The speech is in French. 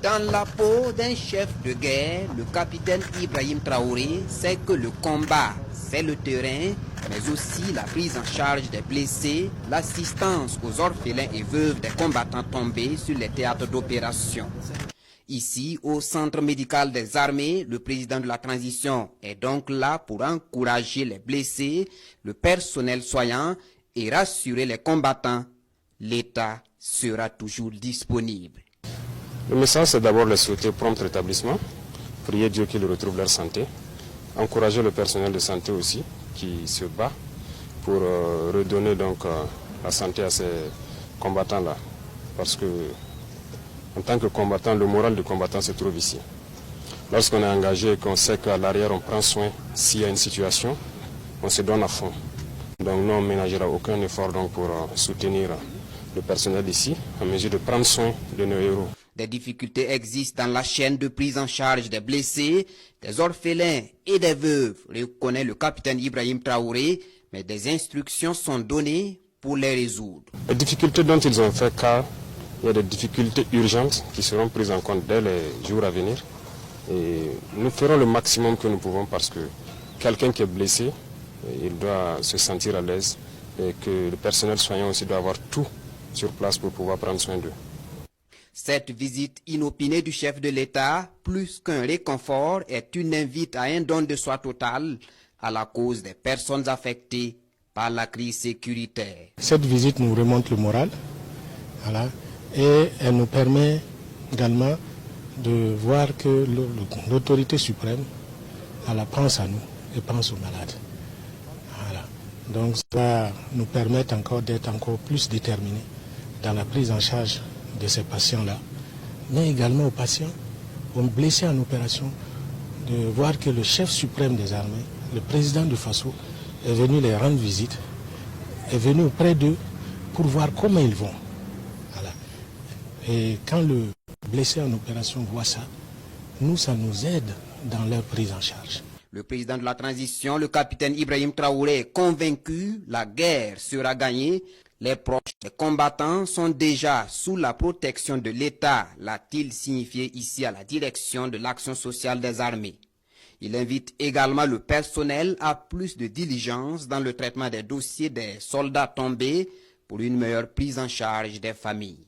Dans la peau d'un chef de guerre, le capitaine Ibrahim Traoré sait que le combat, c'est le terrain, mais aussi la prise en charge des blessés, l'assistance aux orphelins et veuves des combattants tombés sur les théâtres d'opération. Ici, au centre médical des armées, le président de la transition est donc là pour encourager les blessés, le personnel soignant et rassurer les combattants. L'État sera toujours disponible. Le message, c'est d'abord leur souhaiter prompt rétablissement, prier Dieu qu'ils retrouvent leur santé, encourager le personnel de santé aussi qui se bat pour redonner donc la santé à ces combattants-là. Parce que en tant que combattant, le moral du combattant se trouve ici. Lorsqu'on est engagé et qu'on sait qu'à l'arrière on prend soin, s'il y a une situation, on se donne à fond. Donc nous, on ne ménagera aucun effort donc, pour soutenir le personnel ici, en mesure de prendre soin de nos héros. Des difficultés existent dans la chaîne de prise en charge des blessés, des orphelins et des veuves, reconnaît le capitaine Ibrahim Traoré, mais des instructions sont données pour les résoudre. Les difficultés dont ils ont fait cas, il y a des difficultés urgentes qui seront prises en compte dès les jours à venir. Et nous ferons le maximum que nous pouvons parce que quelqu'un qui est blessé, il doit se sentir à l'aise et que le personnel soignant aussi doit avoir tout sur place pour pouvoir prendre soin d'eux. Cette visite inopinée du chef de l'État, plus qu'un réconfort, est une invite à un don de soi total à la cause des personnes affectées par la crise sécuritaire. Cette visite nous remonte le moral, voilà, et elle nous permet également de voir que l'autorité suprême pense à nous et pense aux malades. Voilà. Donc ça va nous permettre encore d'être encore plus déterminés dans la prise en charge de ces patients-là, mais également aux patients, aux blessés en opération, de voir que le chef suprême des armées, le président de Faso, est venu les rendre visite, est venu auprès d'eux pour voir comment ils vont. Voilà. Et quand le blessé en opération voit ça, ça nous aide dans leur prise en charge. Le président de la transition, le capitaine Ibrahim Traoré, est convaincu, la guerre sera gagnée. Les proches des combattants sont déjà sous la protection de l'État, l'a-t-il signifié ici à la direction de l'action sociale des armées. Il invite également le personnel à plus de diligence dans le traitement des dossiers des soldats tombés pour une meilleure prise en charge des familles.